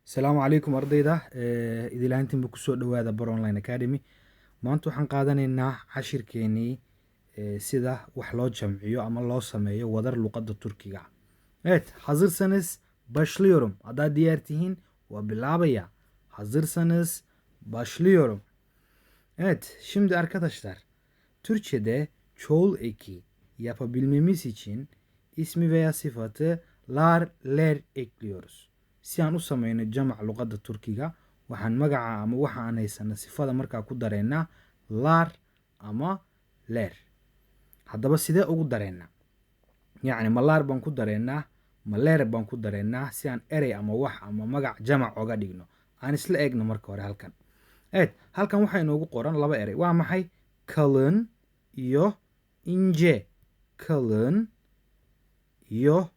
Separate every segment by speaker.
Speaker 1: السلام عليكم أرضيدا إذا لانتم بكسو دوادا بر أونلاين أكاديمي maanta waxaan qaadanaynaa cashirkeenii sida wax loo jamciyo ama loo sameeyo wadar luqadda turkiga ah. Evet, hazırsanız başlıyorum. Haddaad diyaar tihiin waa bilaabaya. Hazırsanız başlıyorum. Evet, şimdi arkadaşlar Türkçe'de çoğul eki yapabilmemiz için ismi veya sıfatı lar, ler ekliyoruz. Si aan u sameyno jamac luqadda turkiga waxaan magaca ama waxa aan haysana sifada markaa ku dareennaa lar ama ler. Haddaba sidee ugu dareennaa? Yacni ma lar baan ku dareennaa ma ler baan ku dareennaa si aan erey ama wax ama magac jamac oga dhigno. Aan isla eegno marka hore halkan. Evet, halkan waxaa inoogu qoran laba erey. Waa maxay? Kalın iyo ince. Kalın iyo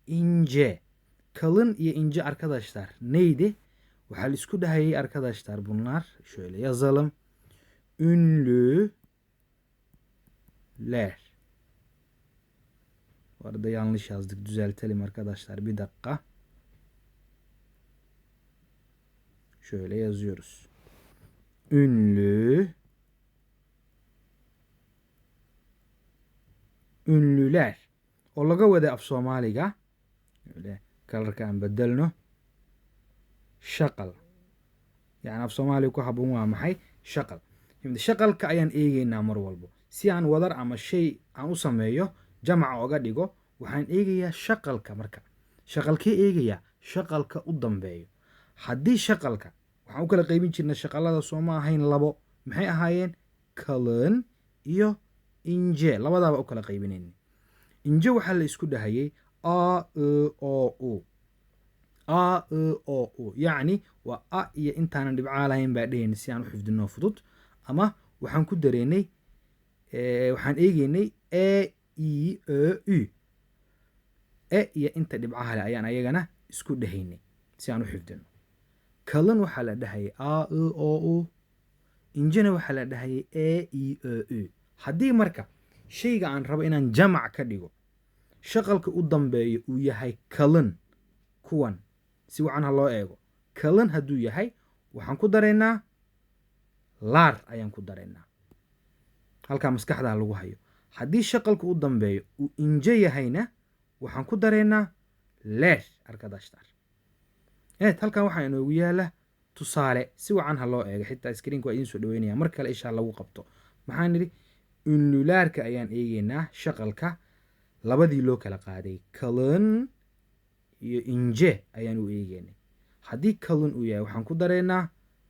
Speaker 1: ince. Kalın iyo ince arkadaşlar neydi? Waxaa la isku dhahayay arkadaşlar bunlar. Şöyle yazalım. Ünlüler. Bu arada yanlış yazdık. Düzeltelim arkadaşlar. Bir dakika. Şöyle yazıyoruz. Ünlüler. Oo laga wada af Soomaaliga. Öyle kalarka aan bedelno. Shaqal. Yani af Soomaaliga ku habboon waa maxay? Shaqal. Şimdi shaqalka ayaan eegaynaa mar walbo. Si aan wadar ama shay aan u sameeyo jamaca oga dhigo waxaan eegayaa shaqalka marka. Shaqalkee eegayaa? Shaqalka u dambeeyo. Haddii shaqalka waxaan u kala qaybin jirnay shaqalada soo ma ahayn labo. Maxay ahaayeen? Kalın iyo ince. Labadaaba u kala qaybinayna. Ince waxaa la isku dhahayay a o u. A o u. Yacni waa a iyo intaanan dhibcaa lahayn baa dhehayna si aan u xifdino fudud. Ama waxaan ku dareennay waxaan eegaynay e i ö ü. E iyo inta dhibcaha leh ayaan ayagana isku dhahaynay si aan u xifdino. Kalın waxaa la dhahayay a o u. Injena waxaa la dhahayay e i ö ü. Haddii marka shayga aan rabo inaan jamac ka dhigo shaqalka u dambeeyo uu yahay kalın kuwan si wacan ha loo eego. Kalın hadduu yahay waxaan ku dareynaa lar ayaan ku dareynaa. Halkaa maskaxda lagu hayo. Haddii shaqalka u dambeeyo uu ince yahayna waxaan ku dareynaa ler arkadaşlar. Evet, halkan waxaa inoogu yaala tusaale si wacan ha loo eego. Xitaa screenka waa idiin soo dhaweynaya mar kale isha lagu qabto. Maxaan nidhi ünlülerka ayaan eegaynaa shaqalka labadii loo kala qaaday. Kalın iyo ince ayaan u eegaynay. Haddii kalın uu yahay waxaan ku dareynaa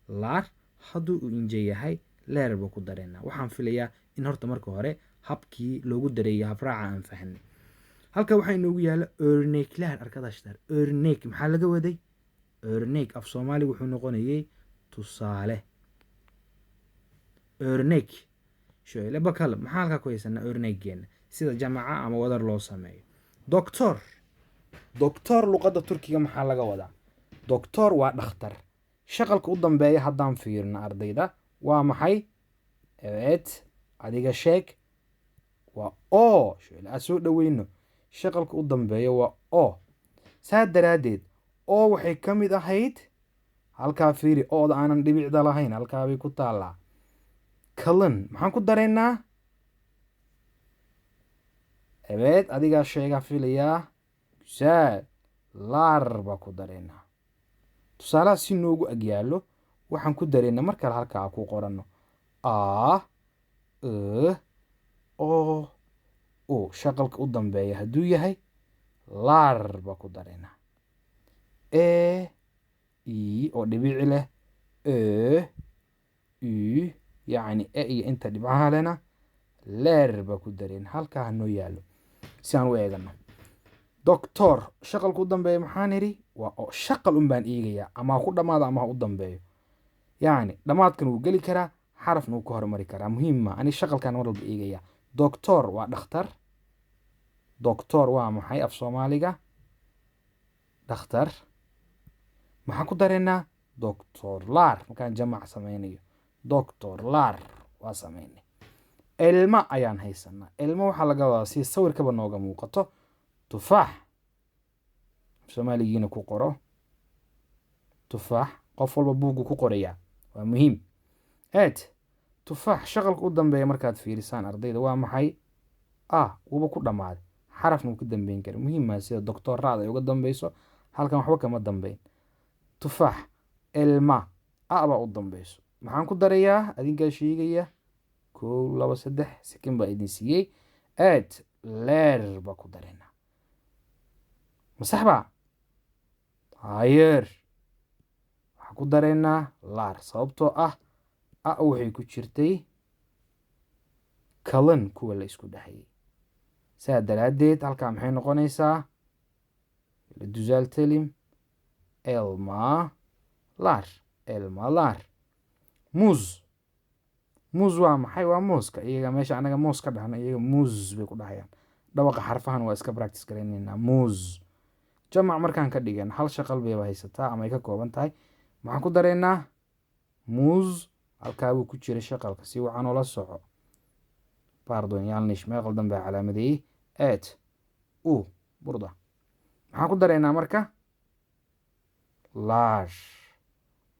Speaker 1: lar. Hadduu uu ince yahay ler baa ku dareynaa. Waxaan filayaa in horta marka hore habkii loogu dareeyay habraaca aan fahanay. Halka waxaa inoogu yaala örnekler arkadaşlar. Örnek maxaa laga waday? Örnek af Soomaaliga wuxuu noqonayay tusaale. Örnek. Şöyle bakalım. Maxaa halkaa ku haysanaa örnekgeena? Sida jamaca ama wadar loo sameeyo. Doktor. Doktor luqadda turkiga maxaa laga wadaa? Doktor waa dhakhtar. Shaqalka u dambeeya haddaan fiirino ardayda waa maxay? Evet. Adiga sheeg. Waa o. Şöyle aan soo dhaweyno. Shaqalka u dambeeya waa o. Saa daraaddeed o waxay ka mid ahayd halkaa fiiri ooda aanan dhibicda lahayn halkaa bay ku taallaa. Kalın maxaan ku dareynaa? Evet, adigaa sheegaa filayaa. Güzel. Lar baa ku dareynaa. Tusaalaha si noogu agyaallo waxaan ku dareynaa mar kale halkaa ku qoranno a o u. Shaqalka u dambeeya hadduu yahay lar baa ku dareynaa. E i oo dhibici leh ü yacni e iyo inta dhibcaha lehna ler baa ku dareynaa. Halkaa ha noo yaallo si aan u eegano. Doctor shaqalka u dambeeya maxaan idhi waa oo shaqal un baan eegayaa ama ha ku dhammaado ama ha u dambeeyo. Yacni dhammaadkan wuu geli karaa xarafna wuu ka hormari karaa. Muhiim ma ani shaqalkan mar walba eegayaa. Doctor waa dhakhtar. Doctor waa maxay af Soomaaliga? Dhakhtar. Maxaan ku dareynaa? Doctorlar markaan jamac sameynayo. Doctorlar waa sameynay. Elma ayaan haysanaa. Elma waxaa laga wadaa si sawirkaba nooga muuqato tufaax. Soomaaligiina ku qoro tufaax qof walba buuggu ku qorayaa waa muhiim. eed tufaax shaqalka u dambeeya markaad fiirisaan ardayda waa maxay? wuuba ku dhammaaday xarafna wuu ka dambeyn kara muhiimaa sida doctoraad ay uga dambeyso halkan waxba kama dambeyn. tufaax elma baa u dambeyso maxaan ku darayaa adinkaa sheegaya 1 2 3 sekin baa idin siiyey. eed leer baa ku dareynaa masax baa hayeer waxaan ku dareynaa laar sababtoo waxay ku jirtay kalan kuwa la isku dhexayay saa daraaddeed halkaa maxay noqonaysaa duzaaltelim elma laar. muuz waa maxay? waa muuska iyaga meesha anaga moos ka dhahno iyaga muuz bay ku dhahayaan dhawaqa xarfahan waa iska practice garaynaynaa. muuz jamac markaan ka dhigan hal shaqal bayba haysataa ama ay ka kooban tahay maxaan ku dareynaa muuz halkaa buu ku jira shaqalka si wacan ula soco pardon yaalnish meel qaldan baa calaamadeeyey. eed burda maxaan ku dareynaa marka laar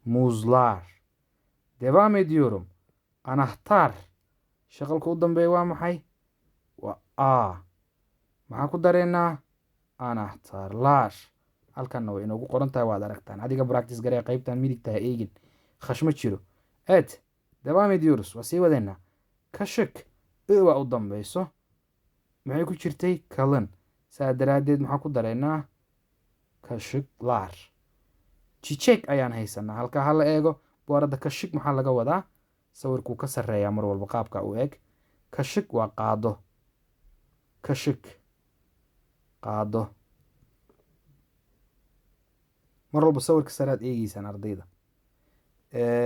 Speaker 1: muuzlaar. devam ediyorum anahtar shaqalka u dambeeya waa maxay? waa maxaan ku dareynaa anahtarlaar. halkanna way inoogu qoran tahay waad aragtaan adiga practice garee qaybtan midigtaha eegin khashma jiro. eed devam ediyoruz waa sii wadeynaa kashik waa u dambeyso maxay ku jirtay kalan saa daraaddeed maxaan ku dareynaa kashik laar. jijek ayaan haysanaa halkaa hala eego booradda kashik maxaa laga wadaa? sawirkuu ka sarreeyaa mar walba qaabka u eg. kashik waa qaado kashik qaado mar walba sawirka saread eegeysaan ardayda.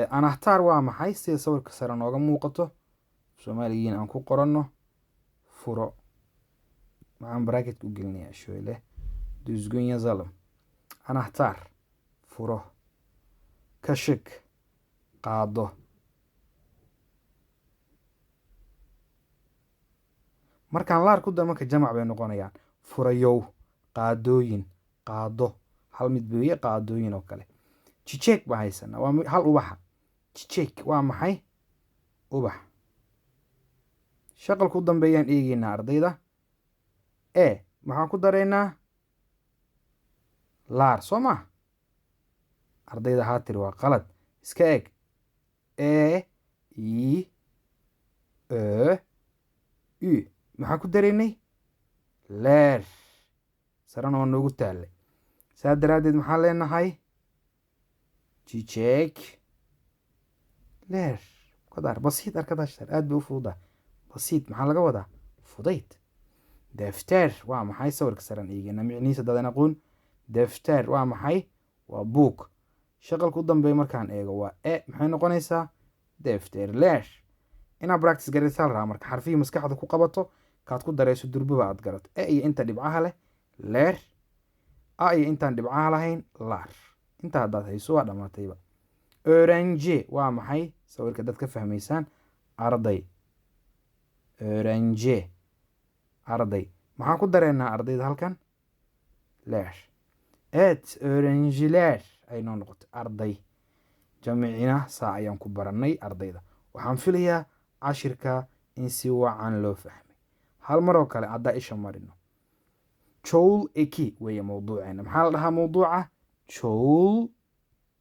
Speaker 1: anahtaar waa maxay? sida sawirka sare nooga muuqato soomaaliyiin aan ku qoranno furo maxaan bracketka u gelinayaa shoyle duzgunya zalam. anahtaar furo kashik qaado markaan laar ku dar marka jamac bay noqonayaan furayow qaadooyin qaado hal mid beeye qaadooyin oo kale. jijek baa haysanaa waa hal ubaxa. jijek waa maxay? ubax. shaqalka u dambeeyaan eegeynaa ardayda. maxaan ku dareynaa laar soo ma ardayda haatir waa qalad iska eg maxaan ku dareynay leer sarana waa noogu taallay saa daraaddeed maxaan leenahay jijek leer kadar basiid arkadaashtar aad bay u fududaa basiid maxaa laga wadaa fudayd. defter waa maxay? sawirka saran eegana micnihiisa dadan aqoon. defter waa maxay? waa buug. shaqalka u dambeeya markaan eego waa maxay noqonaysaa defter leer. inaa practice garaysaa la rabaa marka xarfihii maskaxda ku qabato kaad ku dareyso durbaba aad garato iyo inta dhibcaha leh leer iyo intaan dhibcaha lahayn laar. inta haddaad hayso waa dhammaatayba. oranje waa maxay? sawirka dad ka fahmaysaan arday. oranje arday maxaan ku dareynaa ardayda halkan leer. eed oranje leer ay noo noqotay arday. jamicina saa ayaan ku barannay ardayda waxaan filayaa cashirka in si wacan loo fahmay. hal maroo kale haddaa isha marino jowl eki weeye mawduuceena maxaa la dhahaa mawduuca jowl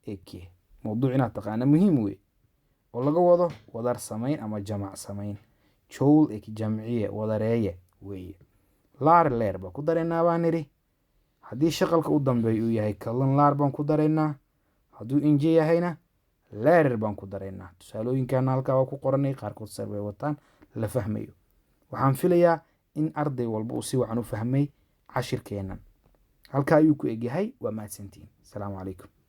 Speaker 1: eki mawduuc inaad taqaana muhiim wey oo laga wado wadar samayn ama jamac samayn. jowl eki jamciye wadareeye weeye. laar leer baan ku dareynaa baan nidhi haddii shaqalka u dambeeya uu yahay kalan laar baan ku dareynaa hadduu inje yahayna leerer baan ku dareynaa. tusaalooyinkaana halkaa waa ku qoranay qaarkood sar bay wataan la fahmayo. waxaan filayaa in arday walba uu si wacan u fahmay cashirkeennan halkaa ayuu ku egyahay waa mahadsantiin. asalaamu calaykum.